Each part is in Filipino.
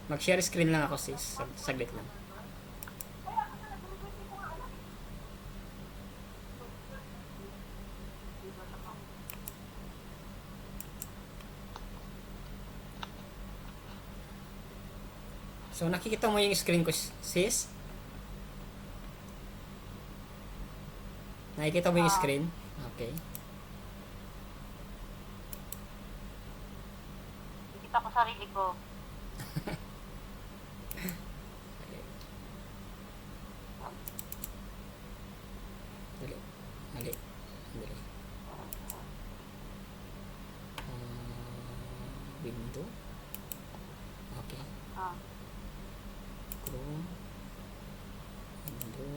Mag-share screen lang ako sis. Saglit lang. So, nakikita mo yung screen ko, sis? Nakikita mo yung screen? Okay. Nakikita ko sarili ko. Dali. Dali. Dali. Window. Okay. Chrome. Window.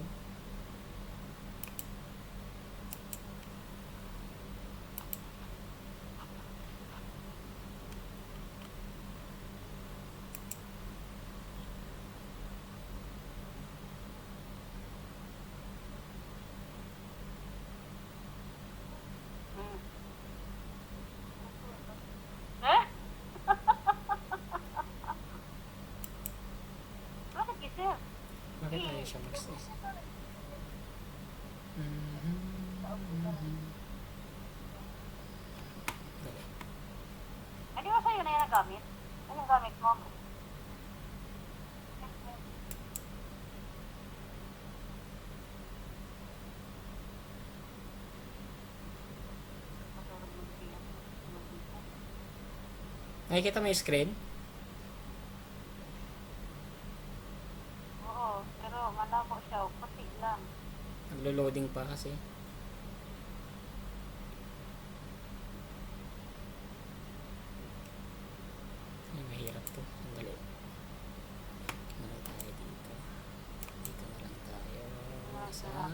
Eh? Bakit kasi? Bakit ayaw siya mag-stress? Dali. Hindi ba sa'yo na yan ang gamit? Anong gamit mo? Nakikita mo yung screen? Oo, pero malabo siya. Puti lang. Naglo-loading pa kasi. Ay, mahirap to. Sandali. Na lang tayo dito. Dito na lang tayo. Sa...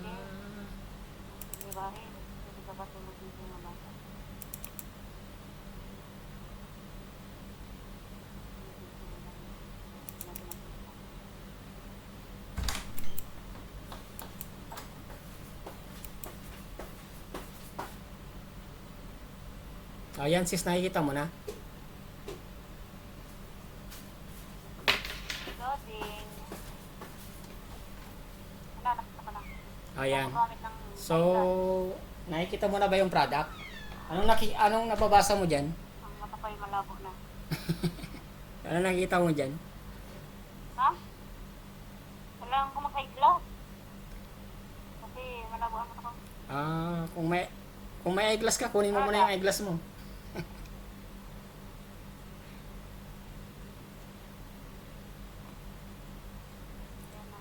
Di ba rin? Hindi ka ba tulog dito ng bata? Ayan sis, nakikita mo na? Loading. Wala, nakita ko na. Ayan. Gamit ng So, nakikita mo na ba yung product? Anong nababasa mo dyan? ang mata ko ay malabo na. Ano nakikita mo dyan? Ha? Kailangan ko mag-eyeglass. Kasi malabo ang mata ko. Kung may eyeglass ka, kunin mo muna yung eyeglass mo. Ayan na.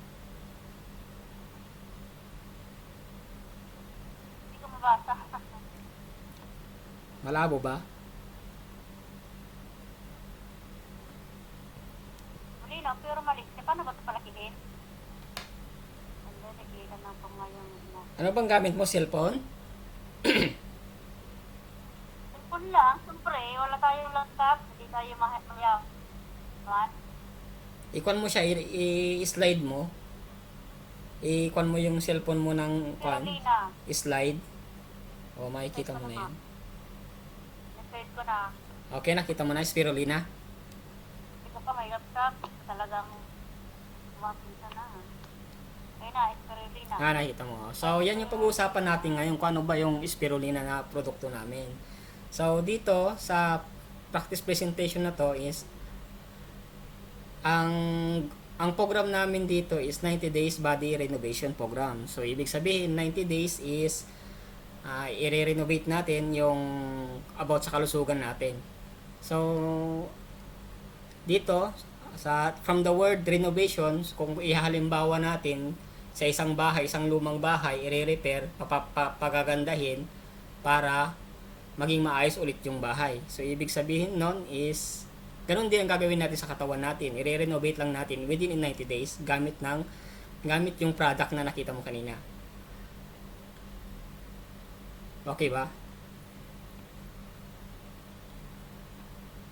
Hindi ko mabasa. Malabo ba? Muli na, pero mali. Paano ba ito palakihin? Hindi, nakikita na ito ngayon. Ano bang gamit mo? Cellphone? Cellphone lang, siyempre. Wala tayong laptop. Hindi tayo mayaman. Ikuan mo siya, i-slide mo. Ikuan mo yung cellphone mo ng Pero hindi na. slide. O, makikita mo na yan. Na-slide ko na. Okay, nakita mo na, spirulina. Hindi ko pa may laptop. Talagang umapisa na. Ayun na, spirulina. Nakita mo. So, yan yung pag-uusapan natin ngayon kung ano ba yung spirulina na produkto namin. So, dito sa practice presentation na to is ang program namin dito is 90 days body renovation program. So, ibig sabihin 90 days is i-renovate natin yung about sa kalusugan natin. So, dito from the word renovation, kung ihalimbawa natin sa isang bahay, isang lumang bahay, i-repair, pagagandahin para maging maayos ulit yung bahay. So, ibig sabihin nun is ganun din ang gagawin natin sa katawan natin. I-renovate lang natin within 90 days gamit yung product na nakita mo kanina. Okay ba?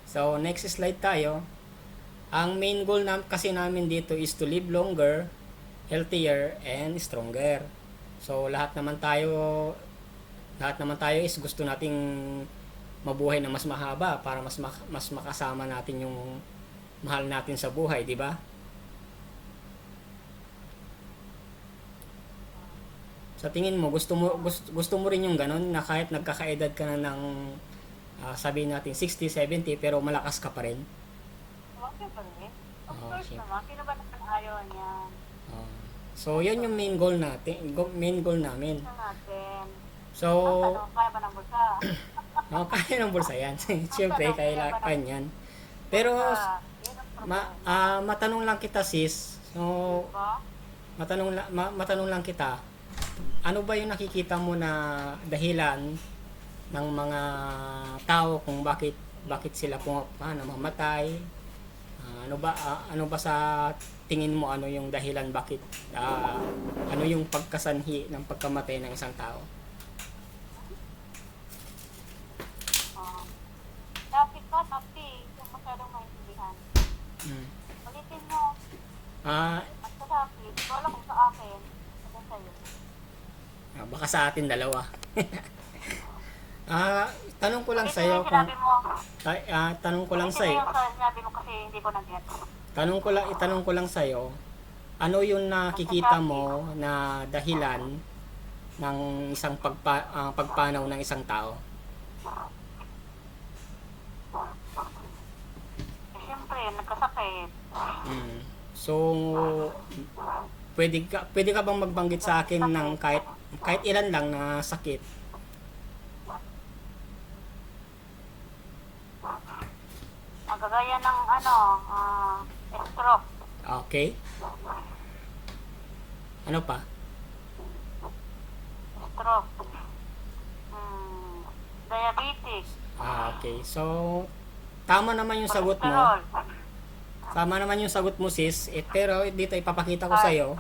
So, next slide tayo. Ang main goal kasi namin dito is to live longer, healthier, and stronger. So, lahat naman tayo is gusto nating mabuhay na mas mahaba para mas makasama natin mahal natin sa buhay, di ba? Sa tingin mo, gusto mo rin yung ganun na kahit nagkakaedad ka na ng sabihin natin 60, 70 pero malakas ka pa rin. Okay pa rin. Of Oo, course sige. naman. Sino ba naman ayaw niya? Oh. So, yun yung main goal natin, main goal namin. Ito natin. So, Ang tanong, kaya ba ng bulsa? kaya ng bulsa yan. Siyempre, kailangan yan. Pero, Yun ang problema. matanong lang kita sis. So, Diba? matanong lang kita. Ano ba yung nakikita mo na dahilan ng mga tao kung bakit sila namamatay? Ano ba sa tingin mo ano yung dahilan bakit ano yung pagkasanhi ng pagkamatay ng isang tao? Topic ko, topic. Yung masyadong maintindihan. Mm. Ulitin mo. Ah, At sa topic, wala kung sa akin. Ano sa'yo? baka sa atin dalawa. Tanong ko lang Ulitin sa iyo mo yung kung sinabi mo. tanong ko lang Ulitin sa mo iyo. yung sinabi mo kasi hindi ko nag-get. Itanong ko lang sa iyo. Ano yung nakikita mo na dahilan ng isang pagpanaw ng isang tao? Siyempre, nagkasakit. Mm. So, pwede ka bang magbanggit sa akin ng kahit ilan lang na sakit? Magagaya ng stroke. Okay. Ano pa? Stroke. Diabetes. Okay. So, tama naman yung sagot mo. Cholesterol. Tama naman yung sagot mo sis. Pero dito ipapakita ko sa iyo.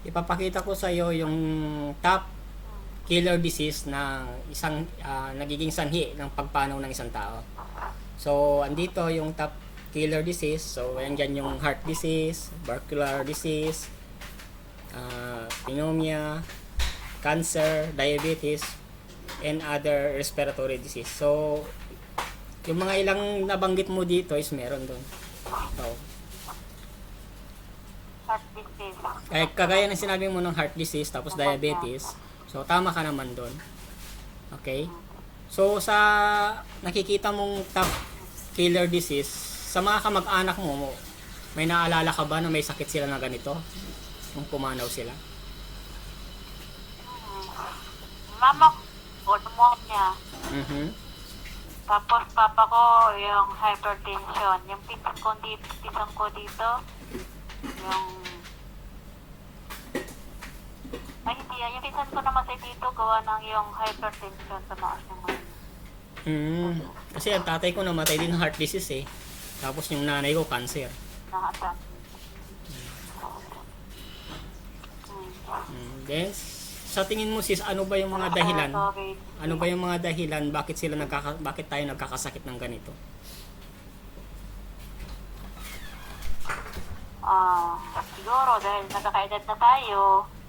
Ipapakita ko sa iyo yung top killer disease na isang nagiging sanhi ng pagpanaw ng isang tao. So, andito yung top killer disease. So, andyan yung heart disease, vascular disease, pneumonia, cancer, diabetes, and other respiratory disease. So, yung mga ilang nabanggit mo dito is meron doon. So, Heart disease. kagaya ng sinabi mo ng heart disease tapos diabetes. So, tama ka naman doon. Okay? So, sa nakikita mong top killer disease, sa mga kamag-anak mo, may naalala ka ba na may sakit sila na ganito? Nung pumanaw sila? Mama ko, pneumonia. Mhm. Tapos papa ko, yung hypertension. Yung pinsan ko dito, yung... Ay, hindi yan. Yung pinsan ko namatay dito, gawa ng yung hypertension sa maas ng mga. Kasi ang tatay ko namatay din ng heart disease eh. Tapos yung nanay ko cancer. Nakatan. Then, sa tingin mo sis, ano ba yung mga dahilan? Sorry. Ano ba yung mga dahilan bakit tayo nagkakasakit ng ganito? Siguro dahil nagkakaedad na tayo,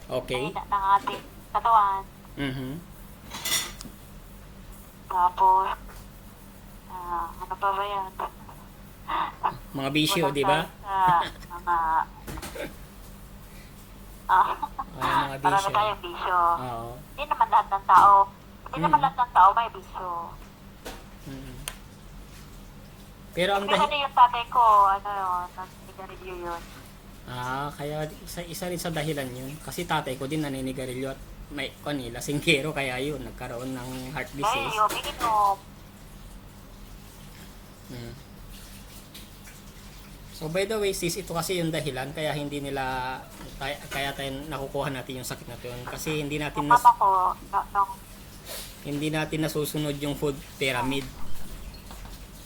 Okay. mahina ng ating katawan. Mhm. Tapos, ano pa ba yan? Mga bisyo, Walang di ba? tayo sa mga... Mga Marami bisyo. tayong bisyo. Oo. Hindi naman lahat ng tao. Hindi naman lahat ng tao may bisyo. Mhm. Pero ang Pero yung tatay ko, nag-review yun. kaya isa rin sa dahilan yun. Kasi tatay ko din naninigarilyo at may kanila singkero kaya yun nagkaroon ng heart Dahil disease. yung ininom, Mm. So by the way sis, ito kasi yung dahilan kaya hindi nila kaya tayo nakukuha natin yung sakit na yun kasi hindi natin mama ko, hindi natin nasusunod yung food pyramid.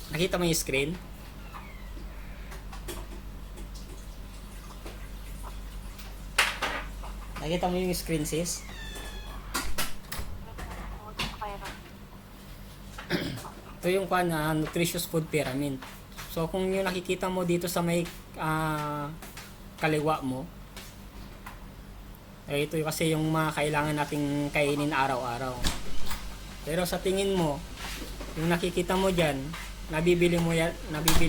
Nakita mo yung screen? Nakita mo yung screen sis? Ito yung nutritious food pyramid. So kung yung nakikita mo dito sa may kaliwa mo, ito yung kasi yung mga kailangan nating kainin araw-araw. Pero sa tingin mo, yung nakikita mo dyan, nabibili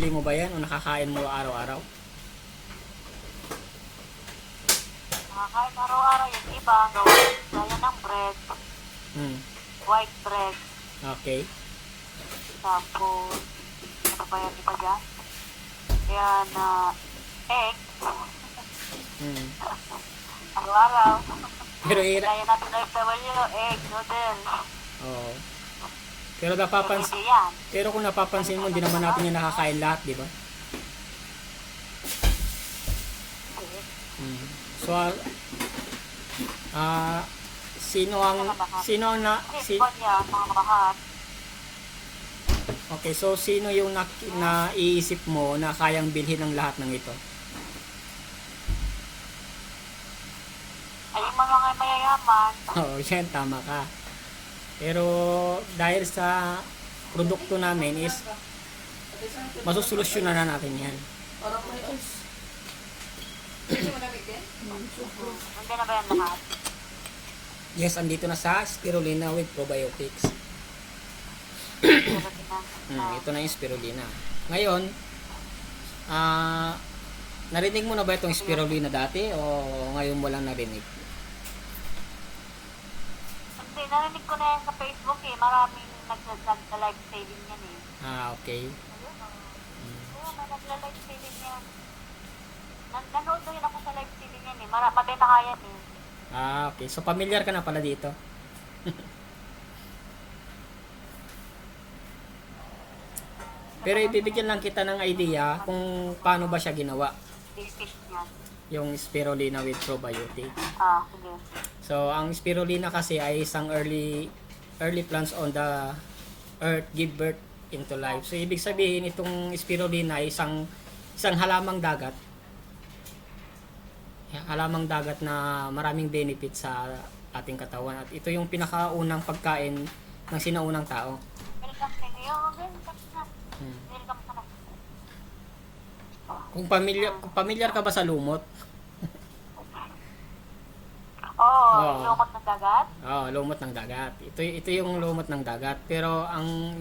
mo ba yan o nakakain mo araw-araw? Nakakain araw-araw yung iba, gawin gaya ng bread, Hmm. white bread, Okay. tapos, ano pa yan iba dyan? Yan, egg, Hmm. araw-araw. Pero Gaya natin na FW, egg, noodles, oh. Pero napapansin hindi yan. Pero kung napapansin mo, hindi naman natin yung nakakain lahat, di ba? Hindi. Hmm. So, sino ang Hindi, yan, mga lahat. okay, so sino yung naiisip mo na kayang bilhin ng lahat ng ito? Ay, yung mga mayayaman, Oo, yan, tama ka. Pero dahil sa produkto namin is masusolusyonan na natin yan. hindi na ba yan lahat? Yes, andito na sa spirulina with probiotics. Pero na. Ito na yung spirulina. Ngayon, narinig mo na ba itong spirulina dati o ngayon mo lang narinig? Hindi, narinig ko na yan sa Facebook eh. Maraming nagla-live saving yan eh. Okay. Ayun oh. Oo, may nagla-live saving yan. Nanood na rin ako sa live saving yan eh. Mabenta kaya yan eh. Okay. So, familiar ka na pala dito. Pero ibibigyan lang kita ng idea kung paano ba siya ginawa, Basic yan. yung spirulina with probiotics. Sige. So, ang spirulina kasi ay isang early plants on the earth give birth into life. So, ibig sabihin itong spirulina ay isang halamang dagat. Halamang dagat na maraming benefit sa ating katawan. At ito yung pinakaunang pagkain ng sinaunang tao. Welcome sa iyo. Welcome na. Welcome ka na. Kung pamilyar ka ba sa lumot? Oo, Oo. lumot ng dagat. Lumot ng dagat. Ito yung lumot ng dagat. Pero ang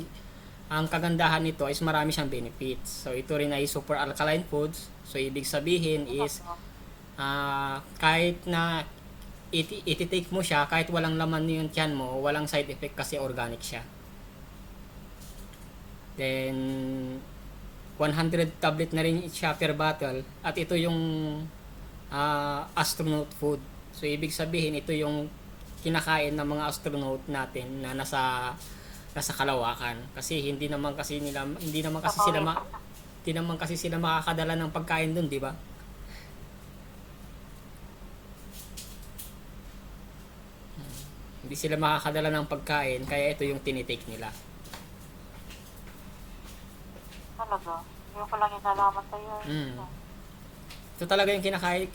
kagandahan nito is marami siyang benefits. So ito rin ay super alkaline foods. So ibig sabihin is kahit na iti-take mo siya, kahit walang laman yung tiyan mo, walang side effect kasi organic siya. Then 100 tablet na rin siya per bottle at ito yung astronaut food. So ibig sabihin ito yung kinakain ng mga astronaut natin na nasa kalawakan kasi hindi naman kasi sila makakadala ng pagkain doon, di ba? Hindi sila makakadala ng pagkain kaya ito yung tinitake nila. Talaga. Hindi ko lang yung nalaman sa'yo. Ito talaga yung kinakain,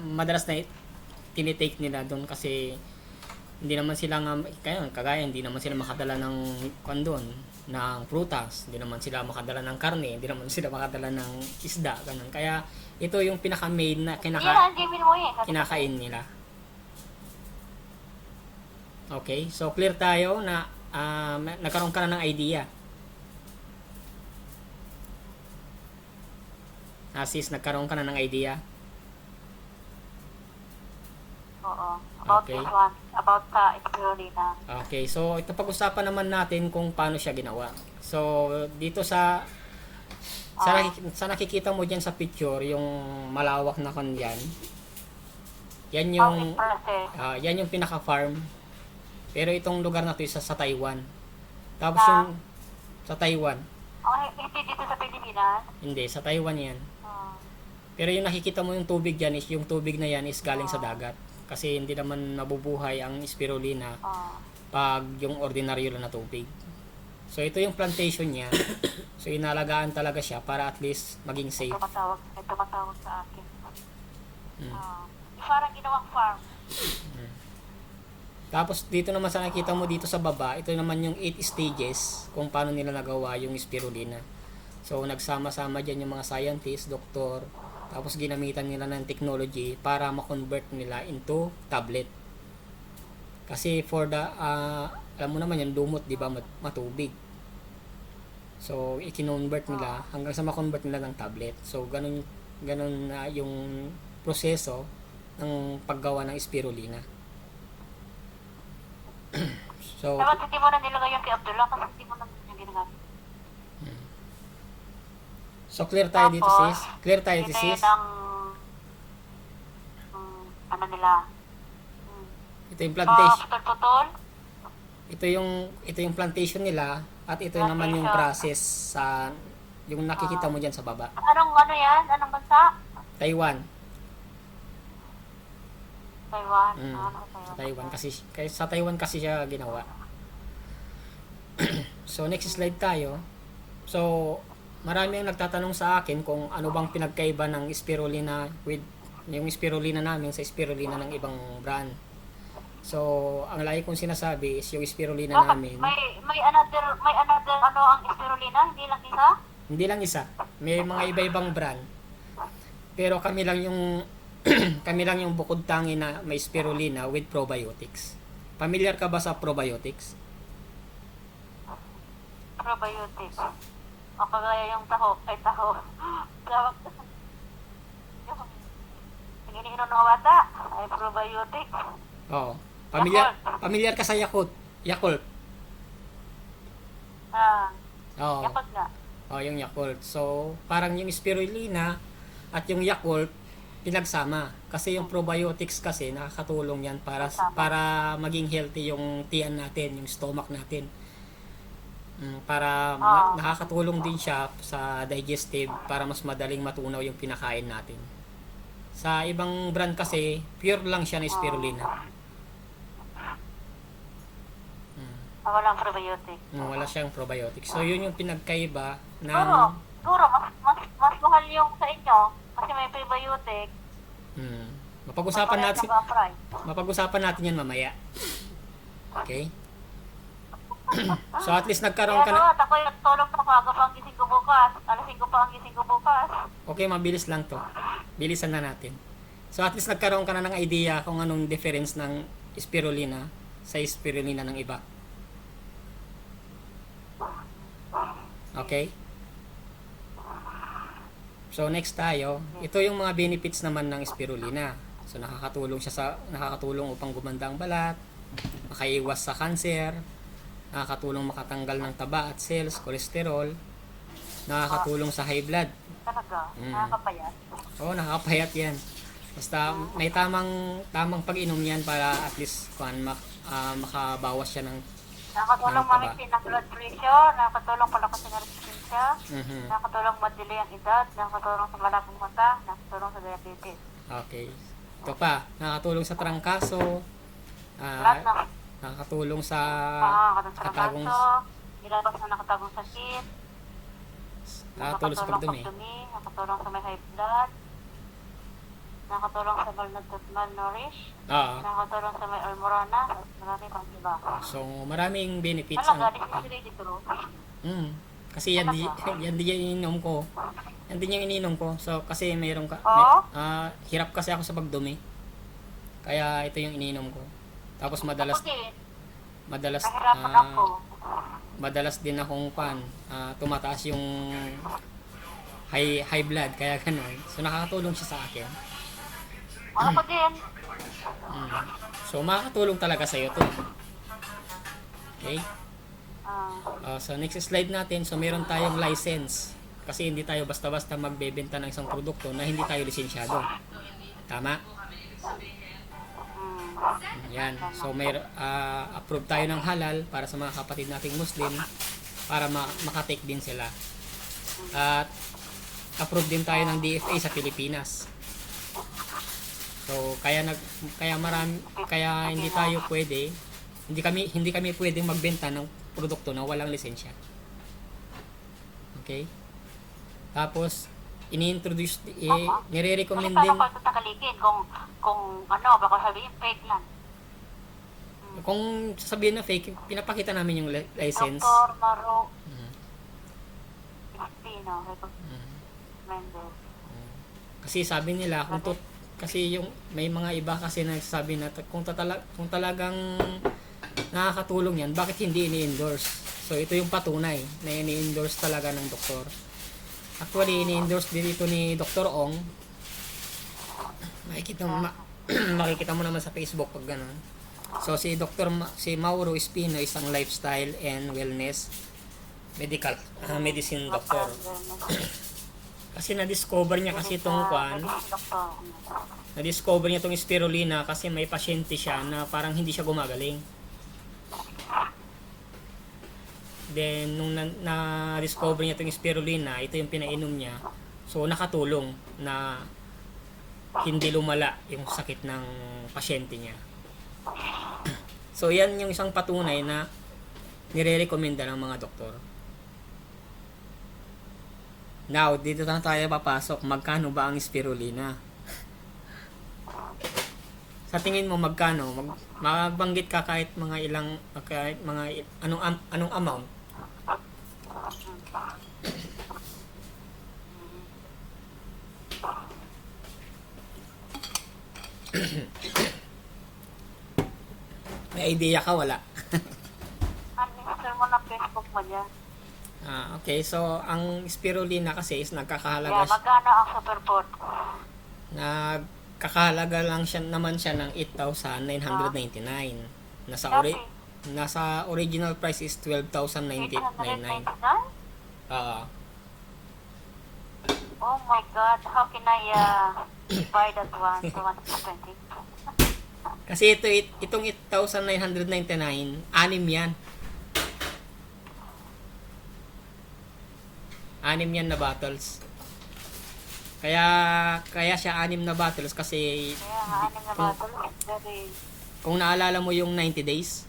madalas na tinitake nila doon kasi hindi naman sila kagaya hindi naman sila makadala ng kondon, ng prutas, hindi naman sila makadala ng karne, hindi naman sila makadala ng isda, ganun. Kaya ito yung pinaka-main na kinakain nila. Okay, so clear tayo na nagkaroon ka na ng idea. Sis, nagkaroon ka na ng idea? Oo. About Okay. this one. About sa spirulina. Okay, so ito pag-usapan naman natin kung paano siya ginawa. So, dito sa nakikita mo diyan sa picture, yung malawak na kanyan. Yan yung yan yung pinaka-farm. Pero itong lugar na 'to isa sa Taiwan. Tapos yung sa Taiwan. Hindi dito sa Pilipinas? Hindi, sa Taiwan 'yan. Pero yung nakikita mo yung tubig diyan is yung tubig na 'yan is galing sa dagat. Kasi hindi naman nabubuhay ang spirulina pag yung ordinaryo lang na tubig. So ito yung plantation niya. So inalagaan talaga siya para at least maging safe. Tumatawag sa akin. Parang ginawang farm. Tapos dito naman sa nakita mo dito sa baba, ito naman yung 8 stages kung paano nila nagawa yung spirulina. So nagsama-sama diyan yung mga scientists, doktor, tapos ginamitan nila ng technology para ma-convert nila into tablet. Kasi for the alam mo naman yung lumot, 'di ba, matubig. So, i-convert nila hanggang sa ma-convert nila ng tablet. So, ganun na yung proseso ng paggawa ng spirulina. So, Dapat hindi mo na nilagay yung kay Abdullah kasi hindi mo na yung ginagamit. so clear tayo dito, Tapos, sis. Clear tayo dito, Yun na sis. yun ang ano nila. Ito yung plantation. Putol-putol. Ito yung plantation nila at ito naman yung process sa yung nakikita mo diyan sa baba. Anong ano yan? Anong bansa? Taiwan. Taiwan. Sa Taiwan. Taiwan sa Taiwan kasi siya ginawa. So next slide tayo. So marami ang nagtatanong sa akin kung ano bang pinagkaiba ng spirulina with yung spirulina namin sa spirulina ng ibang brand. So ang lagi kong sinasabi is yung spirulina namin, May another ano ang spirulina, hindi lang isa? hindi lang isa. May mga iba-ibang brand. Pero kami lang yung kami lang yung bukod tangi na may spirulina with probiotics. Familiar ka ba sa probiotics? Probiotics. O kagaya yung taho. Tawag yung iniinom ng mga bata ay probiotics. Oo. Yakult. Familiar ka sa Yakult? Yakult. Oo. Yakult nga. Oh, yung Yakult. So, parang yung spirulina at yung Yakult pinagsama kasi yung probiotics kasi nakakatulong yan para maging healthy yung tiyan natin, yung stomach natin. Para nakakatulong din siya sa digestive para mas madaling matunaw yung pinakain natin. Sa ibang brand kasi pure lang siya na spirulina. Walang probiotic. Wala siyang probiotics. So, yun yung pinagkaiba ng Siguro, mas mahal yung sa inyo kasi may probiotic. Mapag-usapan natin Price. mapag-usapan natin yan mamaya. Okay? So at least nagkaroon ka na. Ako yung tulog na kaga pa ang gising ko bukas. Alas 5 pa ang gising ko bukas. Okay, mabilis lang to. Bilisan na natin. So at least nagkaroon ka na ng idea kung anong difference ng spirulina sa spirulina ng iba. Okay? So next tayo, ito yung mga benefits naman ng spirulina. So nakakatulong upang gumanda ang balat, makaiwas sa cancer, nakakatulong makatanggal ng taba at cells, cholesterol, nakakatulong sa high blood. Talaga? Nakakapayat? Oo, nakakapayat yan. Basta may tamang pag-inom yan para at least makabawas siya ng Nakakatulong ma-maintain ang blood pressure, nakakatulong palakasin ang resistensya, nakakatulong madili ang edad, nakakatulong sa malabong mata, nakakatulong sa diabetes. Okay. Ito pa, nakakatulong sa trangkaso, Lahat ng nakakatulong sa katagong ilabas na nakatagong sakit, nakakatulong sa pagdumi. Nakakatulong sa may high blood, nakakatulong sa malnourished, nakakatulong sa may almorana, marami pang iba. So, maraming benefits. Talaga, this is really true. Kasi yan din yung ininom ko. Yan din yung ininom ko. So, kasi hirap kasi ako sa pagdumi. Kaya ito yung ininom ko. Tapos madalas Nahirapan ako. madalas din akong tumataas yung high blood, kaya gano'n. So, nakakatulong siya sa akin. Ako din. So, makakatulong talaga sa'yo to. Okay? So, next slide natin. So, meron tayong license. Kasi hindi tayo basta-basta magbebenta ng isang produkto na hindi tayo lisensyado. Tama? Yan. So, approve tayo ng halal para sa mga kapatid nating Muslim para makatake din sila. At approve din tayo ng DFA sa Pilipinas. So, kaya hindi tayo pwede, hindi kami pwedeng magbenta ng produkto na walang lisensya. Okay? Tapos, nire-recommend din. Kasi tatakalikin kung baka sabihin fake lang. Kung sasabihin na fake, pinapakita namin yung license. Dr. Maro. Recommended. Kasi sabi nila, kasi may mga iba kasi nagsasabi na kung talagang nakakatulong yan, bakit hindi ini-endorse? So, ito yung patunay na ini-endorse talaga ng doktor. Actually, ini-endorse din ito ni Dr. Ong. Makikita mo naman sa Facebook pag gano'n. So, si Mauro Espino isang lifestyle and wellness medicine doctor. Kasi na-discover niya kasi itong na-discover niya itong spirulina kasi may pasyente siya na parang hindi siya gumagaling. Then, nung na-discover niya itong spirulina, ito yung pinainom niya. So, nakatulong na hindi lumala yung sakit ng pasyente niya. So, yan yung isang patunay na nire-recommenda ng mga doktor. Now, dito na tayo papasok. Magkano ba ang spirulina? Sa tingin mo magkano? Magbanggit ka kahit mga anong amount? May idea ka? Wala. Uninstall mo na Facebook mo dyan. Okay, so ang spirulina kasi is nagkakahalaga magkano ang Superfood? nagkakahalaga lang siya naman siya ng 8,999. Nasa original price is 12,999. Oh my God, how can I buy that one? The one for 20? Kasi itong 8,999, anim yan. Anim yan na bottles. Kaya siya anim na bottles kasi Anim na bottles. kung naalala mo yung 90 days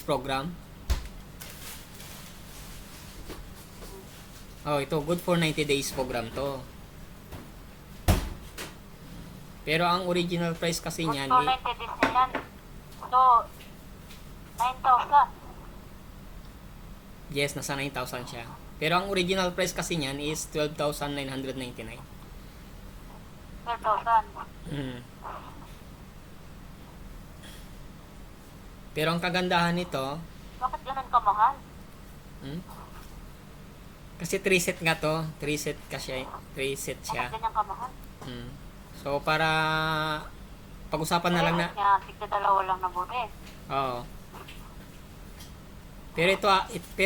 program. Oh, ito good for 90 days program to. Pero ang original price kasi niyan, So, 90 days na yan. So, 9,000. yes, nasa 9,000 siya. Pero ang original price kasi niyan is 12,999. 12,000. Pero ang kagandahan nito, Bakit ganun kamahal? kasi 3 set nga to, 3 set siya. Bakit ganyan kamahal? So para pag-usapan na lang na. Tigda dalawa lang na buti. Oo. Pero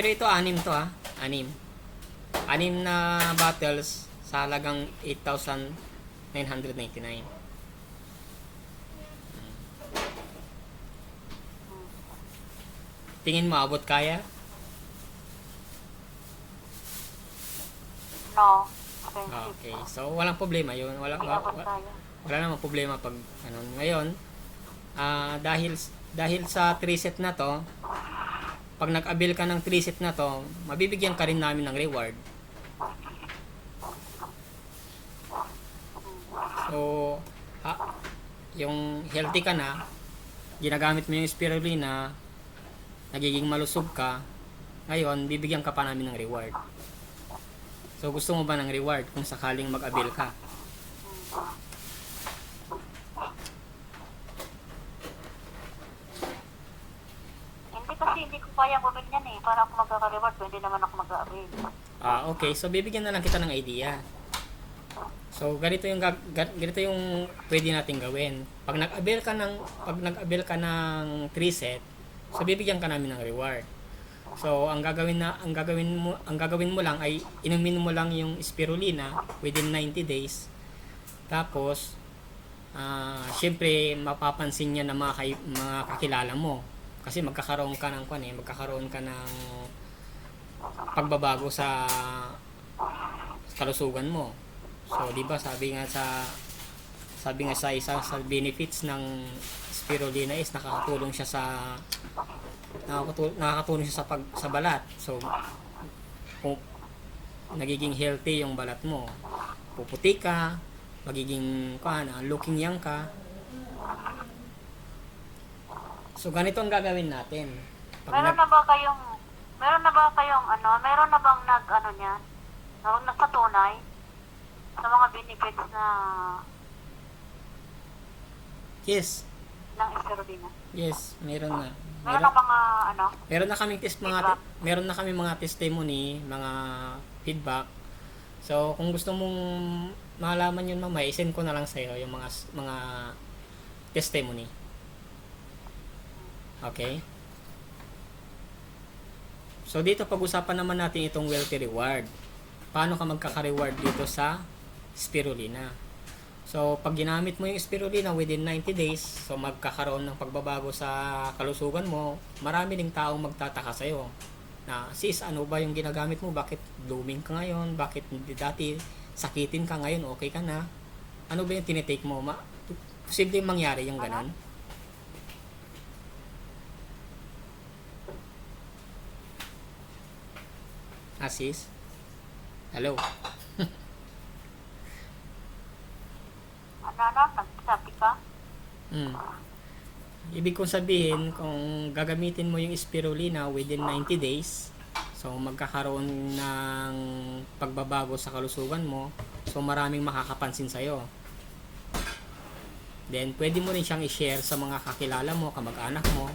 ito anim to anim. Anim na bottles sa halagang 8,999. Tingin mo abot kaya? No. Okay. So walang problema 'yun. Wala namang problema pag Ngayon, dahil sa 3 set na to, pag nag-avail ka ng 3 set na to, mabibigyan ka rin namin ng reward. So, yung healthy ka na, ginagamit mo yung spirulina, nagiging malusog ka, ngayon, bibigyan ka pa namin ng reward. So, gusto mo ba ng reward kung sakaling mag-avail ka? Kasi hindi ko kaya bumili yan para ako magkaka-reward, hindi naman ako mag-avail. Okay. So, bibigyan na lang kita ng idea. So, ganito yung pwede nating gawin. Pag nag-avail ka ng 3 set, so bibigyan ka namin ng reward. So, ang gagawin mo lang ay inumin mo lang yung spirulina within 90 days. Tapos, syempre mapapansin niya ng mga kakilala mo. Kasi magkakaroon ka ng pagbabago sa kalusugan mo. So, 'di ba, sabi nga sa isa sa benefits ng spirulina is nakakatulong siya sa balat. So, kung nagiging healthy yung balat mo, puputi ka, magiging looking young ka. So, ganito ang gagawin natin. Meron na ba bang nagpatunay sa mga benefits na... Yes. ng spirulina? Yes, meron na. Meron ka mga ano? Meron na kaming Feedback. meron na kami mga testimony, mga feedback. So, kung gusto mong malaman yun mamaya, i-send ko na lang sa iyo yung mga testimony. Okay? So, dito pag-usapan naman natin itong wealthy reward. Paano ka magkaka-reward dito sa spirulina? So, pag ginamit mo yung spirulina within 90 days, so magkakaroon ng pagbabago sa kalusugan mo, marami ding taong magtataka sa'yo. Na, sis, ano ba yung ginagamit mo? Bakit blooming ka ngayon? Bakit hindi dati sakitin ka ngayon? Okay ka na? Ano ba yung tinitake mo? Posibleng mangyari yung ganon. Sis? Hello? Ano, nagsabi ka? Ibig kong sabihin, kung gagamitin mo yung spirulina within 90 days, so magkakaroon ng pagbabago sa kalusugan mo, so maraming makakapansin sa'yo. Then, pwede mo rin siyang i-share sa mga kakilala mo, kamag-anak mo,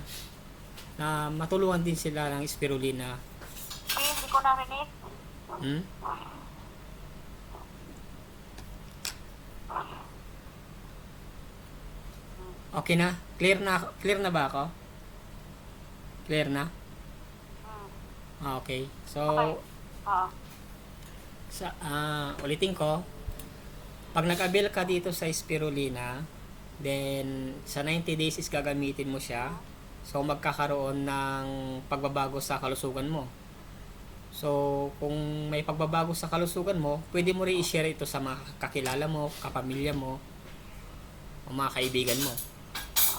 na matulungan din sila ng spirulina. Hindi ko narinig. Okay na? Clear na ba ako? Clear na? Okay. So, Okay. Oo. ulitin ko. Pag nag-avail ka dito sa spirulina, then sa 90 days is gagamitin mo siya. So, magkakaroon ng pagbabago sa kalusugan mo. So, kung may pagbabago sa kalusugan mo, pwede mo rin i-share ito sa mga kakilala mo, kapamilya mo, o mga kaibigan mo.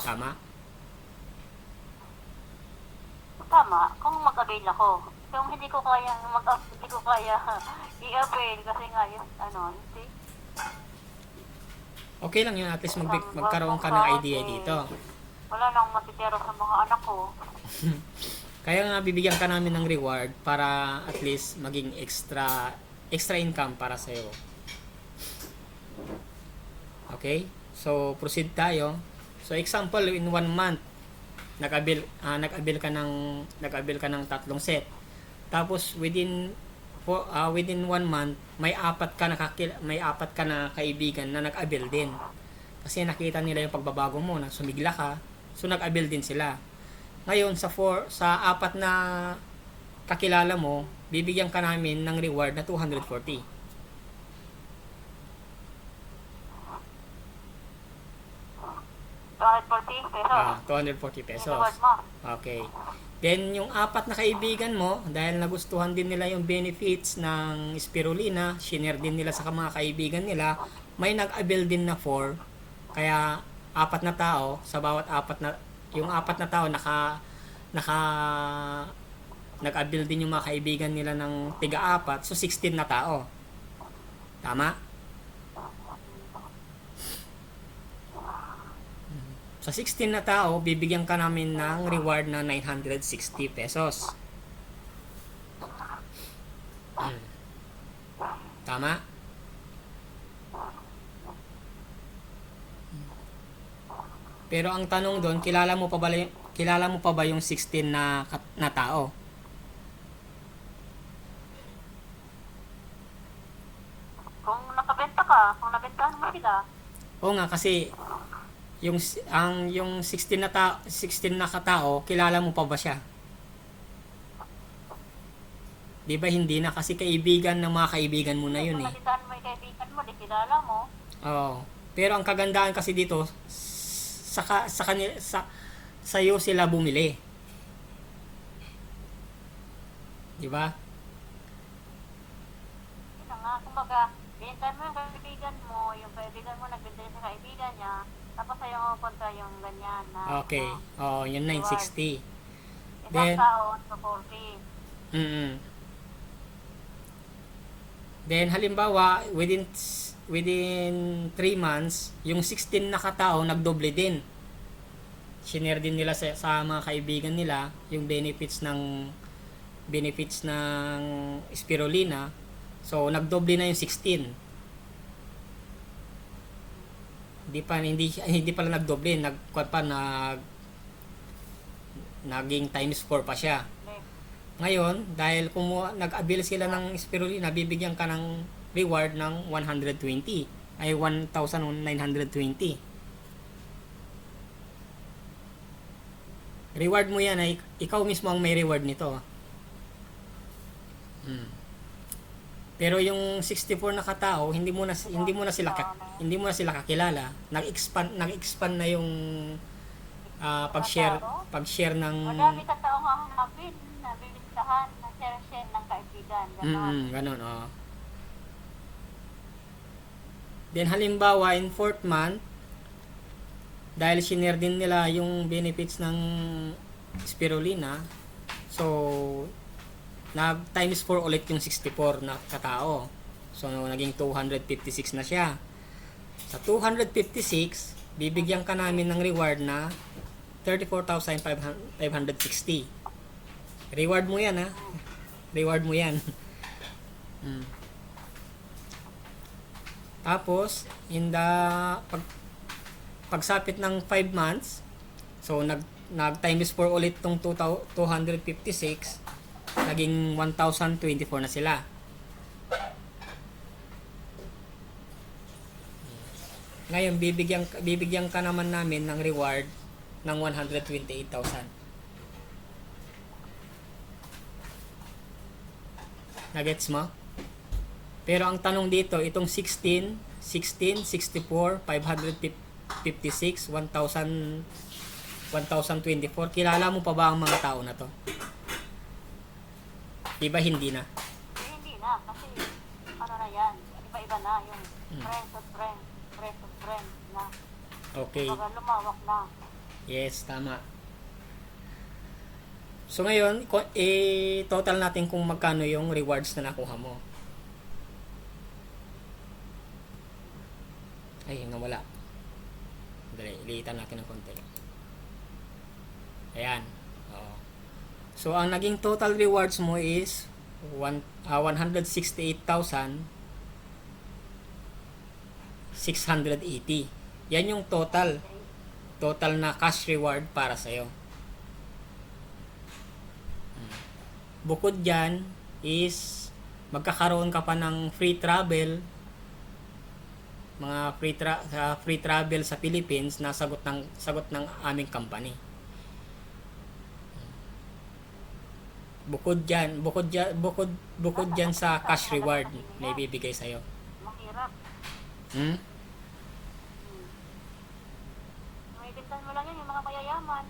Tama? Tama, kung mag-avail ako. Kung hindi ko kaya i-avail kasi nga yun, hindi. Okay lang yun, at least magkaroon ka ng idea dito. Wala nang matitira sa mga anak ko. Kaya nga bibigyan ka namin ng reward para at least maging extra income para sa iyo. Okay? So proceed tayo. So example, in 1 month nag-avail ka ng 3 set. Tapos within 1 month may apat ka na kaibigan na nag-avail din. Kasi nakita nila yung pagbabago mo, na sumigla ka, so nag-avail din sila. Ngayon sa 4 na kakilala mo, bibigyan ka namin ng reward na 240. 240 pesos. 240 pesos. Reward mo. Okay. Then, yung 4 na kaibigan mo, dahil nagustuhan din nila yung benefits ng spirulina, shinare din nila sa mga kaibigan nila, may nag-avail din na 4. Kaya, 4 na tao, sa bawat 4 na, yung 4 na tao, nag-avail din yung mga kaibigan nila ng tiga-4, so 16 na tao. Tama? Sa 16 na tao, bibigyan ka namin ng reward na 960 pesos. Tama? Pero ang tanong doon, kilala mo pa ba yung 16 na tao? Kung nabentahan mo sila. Oo nga, kasi yung 16 na katao, kilala mo pa ba siya? 'Di ba hindi na, kasi kaibigan ng mga kaibigan mo na yun eh. Kung nabentahan mo yung kaibigan mo, di kilala mo. Oo. Pero ang kagandahan kasi dito, sa iyo sila bumili. 'Di ba? Yun na nga, kumbaga, bentahan mo yung kaibigan mo nagbenta sa kaibigan niya, tapos sa'yo punta yung ganyan na. Okay. Yun na yung 60. Isang Then, tao, so 40. Then halimbawa, within 3 months, yung 16 na katao nagdoble din. Shinare din nila sa mga kaibigan nila yung benefits ng spirulina. So nagdoble na yung 16. Hindi pala nagdoble, naging times 4 pa siya. Ngayon, dahil nag-avail sila ng spirulina, bibigyan ka ng reward ng 120 ay 1,920. Reward mo yan ay ikaw mismo ang may reward nito. Pero yung 64 na katao, hindi mo na sila kakilala. Nag-expand na yung pag-share ng Madami ka taong hahanapin, nabibintahan, na share ng kaibigan. Ganon, oh. Then halimbawa in 4th month, dahil shinare din nila yung benefits ng spirulina, so nag times 4 ulit yung 64 na katao. So naging 256 na siya. Sa 256, bibigyan ka namin ng reward na 34,560. Reward mo yan, ha? Reward mo yan. Tapos, pagsapit ng 5 months, so nag times 4 ulit tong 256, naging 1,024 na sila. Ngayon, bibigyan ka naman namin ng reward ng 128,000. Nagets mo? Pero ang tanong dito, itong 16, 64, 556, 1,024, kilala mo pa ba ang mga tao na to? Diba hindi na? Hindi na, kasi ano na yan, iba-iba na yung friends of friends na. Okay. Baga lumawak na. Yes, tama. So ngayon, total natin kung magkano yung rewards na nakuha mo. Ay, nawala. Dali, iliitan natin ng konti. Ayan. Oo. So, ang naging total rewards mo is 168,680. Yan yung total na cash reward para sa'yo. Bukod dyan is magkakaroon ka pa ng free travel, mga free travel sa Philippines na sagot ng aming company. Bukod dyan sa cash reward na ibibigay sa'yo. Mahirap. Maibigan mo lang yan, yung mga mayayaman.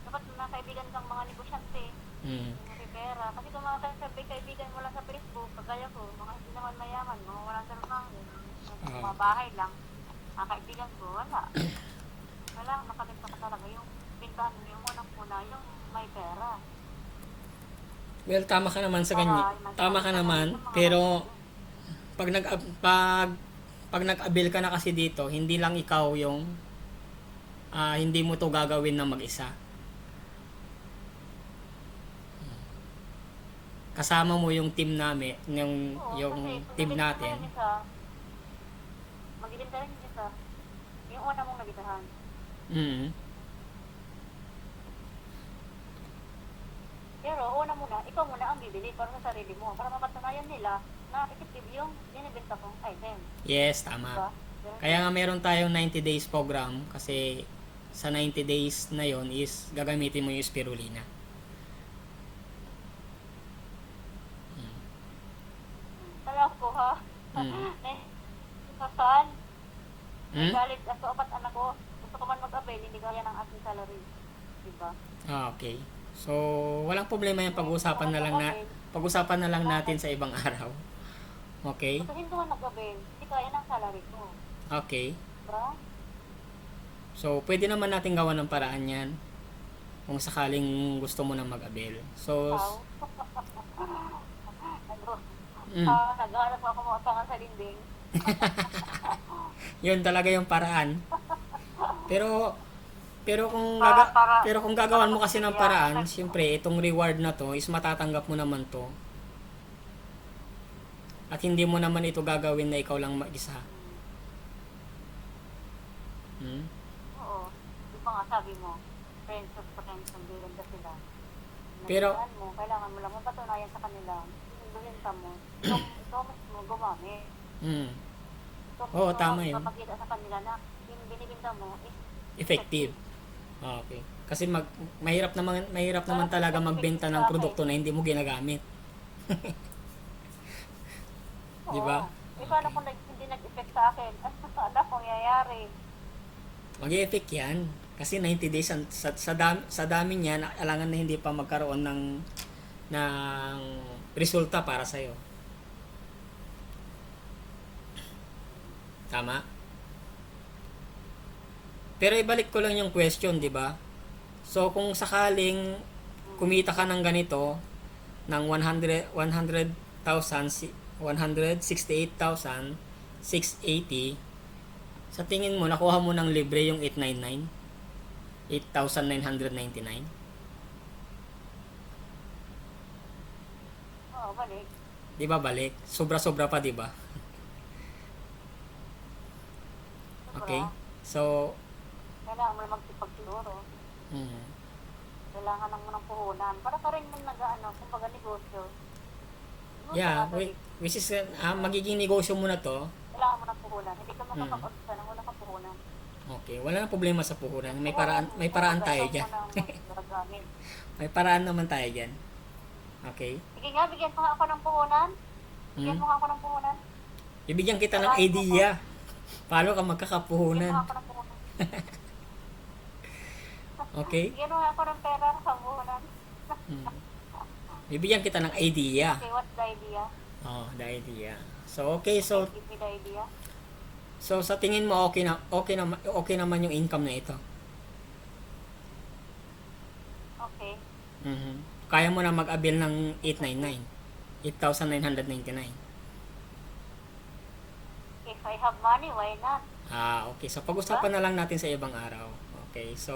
Dapat mga kaibigan kang mga negosyante. May pera. Kasi kung mga kaibigan mo lang sa Facebook, kagaya ko, mga hindi naman mayaman, mga walang trabaho, mga bahay lang. Ang kaibigan ko, wala. Wala, nakabenta ka talaga. Yung bintahan mo, yung unang-una, yung may pera. Well, tama ka naman sa ganyan. Tama ka naman, pero pag nag-avail ka na kasi dito, hindi lang ikaw yung hindi mo to gagawin ng mag-isa. Kasama mo yung team namin, yung team natin. Mag-ibenta rin yung isa. Yung una mong nabitahan. Pero una muna, ikaw muna ang bibili para sa sarili mo. Para mapatunayan nila na effective yung binibenta kong item. Yes, tama. Diba? Kaya nga meron tayong 90 days program kasi sa 90 days na yon is gagamitin mo yung spirulina. Alam ko ha. Saan? Galit ako, apat anak ko. Gusto ko man mag-avail, hindi kaya ng aking salary. Diba? Okay. So, walang problema yung pag-usapan na lang natin sa ibang araw. Okay? Gusto hindi ko mag-avail, hindi kaya ng salary ko. Okay. Diba? So, pwede naman natin gawa ng paraan yan kung sakaling gusto mo na mag-avail. So, naghahanap ako mga utangan sa dinding. yun talaga yung paraan. Pero kung gagawan mo kasi ng paraan, siyempre itong reward na to is matatanggap mo naman to. At hindi mo naman ito gagawin na ikaw lang mag-isa. Hmm? Oo. Di ba nga sabi mo, friends of friends, ang ganda sila. Pero, Nabihan mo, kailangan mo lang mapatunayan sa kanila. Yung benta mo, ikaw mismo gumamit. hmm, Ikaw oo, mismo tama yun. magpapakita sa kanila na yung binibenta mo is Effective. Okay. Kasi mahirap naman talaga magbenta ng produkto na hindi mo ginagamit. Di ba? Oo. Eh, paano kung hindi nag-effect sa akin? Ano kung yayari? Mag-e-effect yan. Kasi 90 days sa dami niyan, alangan na hindi pa magkaroon ng resulta para sa iyo. Tama? Pero ibalik ko lang yung question, di ba? So kung sakaling kumita ka ng ganito ng 168,680, sa tingin mo nakuha mo ng libre yung 899? 8,999? Oo, balik. Di ba balik? Sobra-sobra pa, di ba? Okay? So, Kailangan mo lang magsipagsiguro. mm, Kailangan lang mo ng puhunan. Para ka rin yung nag-ano, kumbaga negosyo. yeah, which is, magiging negosyo mo na to. Kailangan mo ng puhunan. Hindi ka makakapag-usa nang wala kang puhunan. Okay, wala na problema sa puhunan. May paraan tayo diyan. May paraan naman tayo diyan. Okay? Sige nga, bigyan mo nga ako ng puhunan. Bigyan Hmm? mo nga ako ng puhunan. Bibigyan kita ng idea. Paano ka Bigyan mo magkakapuhunan? nga ako ng puhunan. Okay? Bigyan mo nga ako ng pera sa puhunan. Hmm. Bibigyan kita ng idea. Okay, what's the idea? Oh, the idea. So, okay. So, Give me the idea. sa tingin mo okay naman yung income na ito. Okay. Mhm. Kaya mo na mag-avail ng 899. 8,999. If I have money, why not? Okay. So, pag-usapan na lang natin sa ibang araw. Okay. So,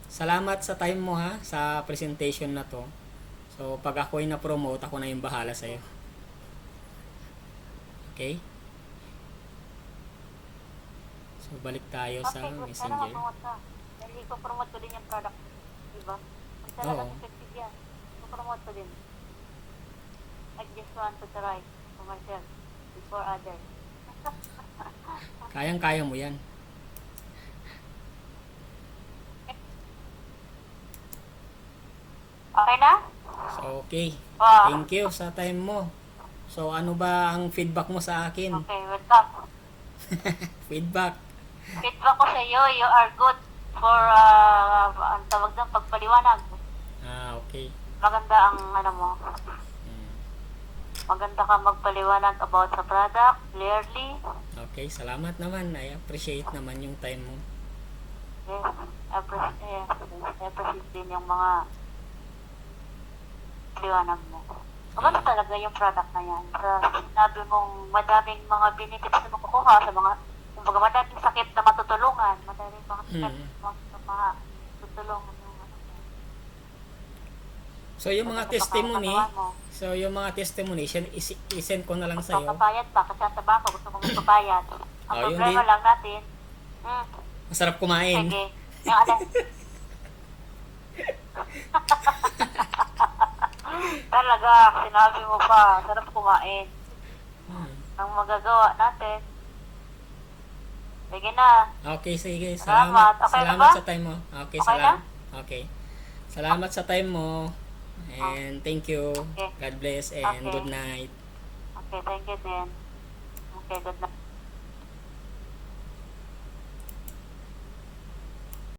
salamat sa time mo ha, sa presentation na to. So, pag ako'y na-promote, ako na yung bahala sa'yo. Okay? So, balik tayo sa Okay, good. Sana Messenger. mag-promote ka. Dahil ipopromote ko din yung product. Diba? Kung talagang Oo. effective yan, ipopromote ko din. I just want to try for myself before others. Kayang-kaya mo yan. Okay na? So, okay. Wow. Thank you sa time mo. So, ano ba ang feedback mo sa akin? Okay, welcome. Feedback. Feedback ko sa iyo, you are good for, ang tawag ng pagpaliwanag. Okay. Maganda ang ano mo. Hmm. Maganda ka magpaliwanag about sa product, clearly. Okay, salamat naman. I appreciate naman yung time mo. Yes, I appreciate din yung mga liwanag mo. Maganda talaga yung product na yan. Sinabi mong madaming mga benefits na makukuha sa mga, kumbaga madaming sakit na matutulungan, madaming mga sakit na matutulungan yung ano. So, yung mga testimony, isend ko na lang sa'yo. Magpapayad pa, kasi ang trabaho gusto ko magpapayad. Ang Yun problema din. lang natin, Masarap kumain. sige, yung ano, talaga, sinabi mo pa, sarap kumain. Ang magagawa natin. Sige na. Okay, sige. Salamat. Okay na Salamat ba? sa time mo. Okay, Okay salamat. Okay. Salamat sa time mo. And thank you. Okay. God bless and Okay. good night. Okay, thank you din. Okay, good night.